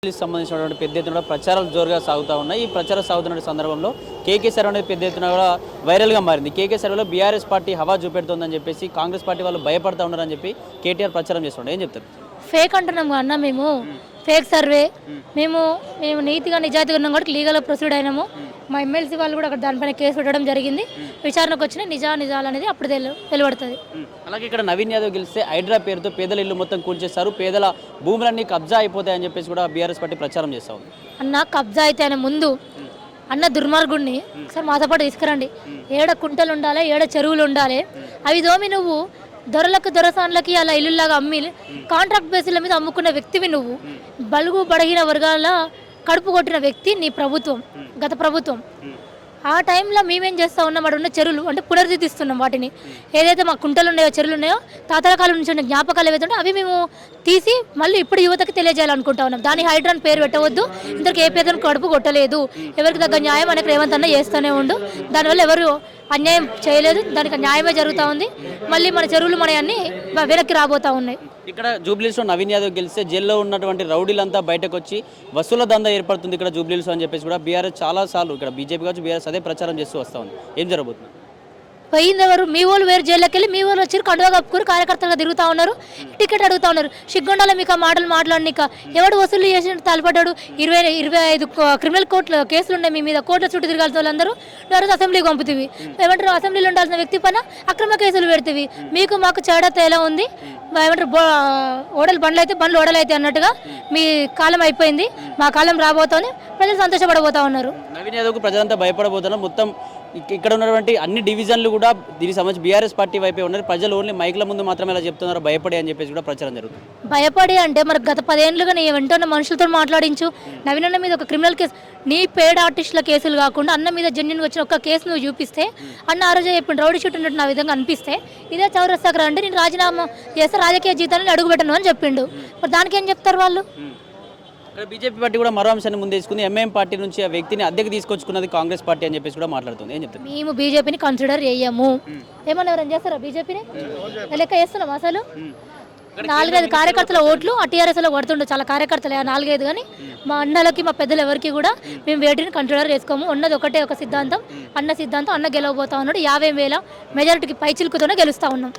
సంబంధించినటువంటి పెద్ద ఎత్తున ప్రచారాలు జోరుగా సాగుతూ ఉన్నాయి. ఈ ప్రచారం సాగుతున్న సందర్భంలో కేకే సర్వే అనేది పెద్ద ఎత్తున కూడా వైరల్గా మారింది. కేకే సర్వేలో బీఆర్ఎస్ పార్టీ హవా చూపెడుతుందని చెప్పేసి కాంగ్రెస్ పార్టీ వాళ్ళు భయపడతా ఉన్నారని చెప్పి కేటీఆర్ ప్రచారం చేస్తుండే. ఏం చెప్తారు? ఫేక్ అంటున్నాము అన్న, మేము ఫేక్ సర్వే, మేము నీతిగా నిజాయితీగా ఉన్నాం కాబట్టి లీగల్గా ప్రొసీడ్ అయినాము. మా ఎమ్మెల్సీ వాళ్ళు కూడా అక్కడ దానిపైన కేసు పెట్టడం జరిగింది. విచారణకు వచ్చిన నిజాలు అనేది అప్పుడు వెలువడుతుంది. అలాగే ఇక్కడ నవీన్ యాదవ్ గెలిస్తే హైడ్రా పేరుతో పేదల ఇల్లు మొత్తం కూల్చేస్తారు, పేదల భూములన్నీ కబ్జా అయిపోతాయని చెప్పేసి కూడా బీఆర్ఎస్ పార్టీ ప్రచారం చేస్తా ఉంది. అన్న కబ్జా అయితే ఆయన ముందు అన్న దుర్మార్గుడిని ఒకసారి మాతో పాటు తీసుకురండి. ఏడ కుంటలు ఉండాలి, ఏడ చెరువులు ఉండాలి, అవి దోమి నువ్వు దొరలకు దొరసాన్లకి అలా ఇల్లులాగా అమ్మి కాంట్రాక్ట్ బేసిల మీద అమ్ముకున్న వ్యక్తివి నువ్వు. బలుగు బడగిన వర్గాల కడుపు కొట్టిన వ్యక్తి నీ ప్రభుత్వం, గత ప్రభుత్వం. ఆ టైంలో మేమేం చేస్తూ ఉన్నాం, అక్కడ ఉన్న చెరువులు అంటే పునరుద్ధరిస్తున్నాం వాటిని. ఏదైతే మా కుంటలు ఉన్నాయో, చెరువులు ఉన్నాయో, తాతల కాలం నుంచి ఉన్న జ్ఞాపకాలు ఏవైతే ఉన్నాయో అవి మేము తీసి మళ్ళీ ఇప్పుడు యువతకి తెలియజేయాలనుకుంటా ఉన్నాం. దాని హైడ్రాన్ పేరు పెట్టవద్దు, ఇంతకు ఏ పేదను కడుపు కొట్టలేదు, ఎవరికి తగ్గ న్యాయం అనేది రేవంత్ అన్న చేస్తూనే ఉండు. దానివల్ల ఎవరు అన్యాయం చేయలేదు, దానికి న్యాయమే జరుగుతూ ఉంది. మళ్ళీ మన చెరువులు మన అన్ని వెనక్కి రాబోతూ ఉన్నాయి. ఇక్కడ జూబ్లీస్లో నవీన్ యాదవ్ గెలిస్తే జైల్లో ఉన్నటువంటి రౌడీలంతా బయటకు వచ్చి వసూల దందా ఏర్పడుతుంది ఇక్కడ జూబ్లీస్ అని చెప్పేసి కూడా బీఆర్ఎస్ చాలా సార్లు ఇక్కడ బీజేపీ కావచ్చు బీఆర్ఎస్ అదే ప్రచారం చేస్తూ వస్తూ ఉంది. ఏం జరగబోతుంది? పోయింది ఎవరు? మీ వాళ్ళు వేరు జైల్లోకి వెళ్ళి మీ వాళ్ళు వచ్చి కండువా కప్పుకొని కార్యకర్తలుగా తిరుగుతూ ఉన్నారు, టికెట్ అడుగుతూ ఉన్నారు. సిగ్గుండాలి మీకు ఆ మాటలు మాట్లాడనిక. ఎవడు వసూలు చేసినట్టు తలపడ్డాడు? 25 క్రిమినల్ కోర్టులో కేసులు ఉన్నాయి మీ మీద, కోర్టుల చుట్టూ తిరగాల్సిన వాళ్ళందరూ ఎవరైతే అసెంబ్లీకి పంపుతుంది. ఏమంటారు, అసెంబ్లీలో ఉండాల్సిన వ్యక్తి పైన అక్రమ కేసులు పెడుతుంది. మీకు మాకు చేడత ఎలా ఉంది? ఏమంటారు, ఓడలు బండ్లు అయితే బండ్లు ఓడలు అయితే అన్నట్టుగా మీ కాలం అయిపోయింది, మా కాలం రాబోతోంది. ప్రజలు సంతోషపడబోతా ఉన్నారు. నవీన్ యాదవ్కు ప్రజలంతా భయపడబోతున్నారు. మొత్తం ఇక్కడ ఉన్నటువంటి అన్ని డివిజన్లు కూడా దీనికి సంబంధించి బీఆర్ఎస్ పార్టీ వైపే ఉన్నారు. ప్రజలు ఓన్లీ మైక్ల ముందు మాత్రమే ఇలా చెప్తున్నారు భయపడి అని చెప్పేసి కూడా ప్రచారం జరుగుతుంది. భయపడి అంటే మరి గత 10 ఏళ్ళుగా నీ వెంటనే మనుషులతో మాట్లాడించు. నవీన్ అన్న మీద ఒక క్రిమినల్ కేసు, నీ పేడ్ ఆర్టిస్టుల కేసులు కాకుండా అన్న మీద జెన్యున్ వచ్చిన ఒక కేసు నువ్వు చూపిస్తే, అన్న ఆ రోజే చెప్పిండు రౌడీ షూట్ ఉన్నట్టు నా విధంగా అనిపిస్తే ఇదే చౌరస్తాకు రండి, నేను రాజీనామా చేస్తే రాజకీయ జీతాన్ని అడుగుపెట్టను అని చెప్పిండు. మరి దానికి ఏం చెప్తారు వాళ్ళు? ఇక్కడ బీజేపీ పార్టీ కూడా మరో అంశాన్ని ముందేసుకుంది. ఎంఐఎం పార్టీ నుంచి ఆ వ్యక్తిని అద్దెకు తీసుకొచ్చుకున్నది కాంగ్రెస్ పార్టీ అని చెప్పేసి కూడా మాట్లాడుతుంది. ఏం చెప్తారు? మేము బీజేపీని కన్సిడర్ చేయము. ఏమన్నా ఎవరైనా చేస్తారా బీజేపీని? లెక్క చేస్తున్నాం అసలు. 4-5 కార్యకర్తల ఓట్లు ఆ టీఆర్ఎస్లో పడుతుండే, చాలా కార్యకర్తలు 4-5, కానీ మా అన్నలకి మా పెద్దలు ఎవరికి కూడా మేము వేటిని కన్సిడర్ చేసుకోము. ఉన్నది ఒకటే ఒక సిద్ధాంతం, అన్న సిద్ధాంతం. అన్న గెలవబోతా ఉన్నాడు. 50,000 మెజారిటీకి పై చిలుకుతోనే గెలుస్తూ ఉన్నాం.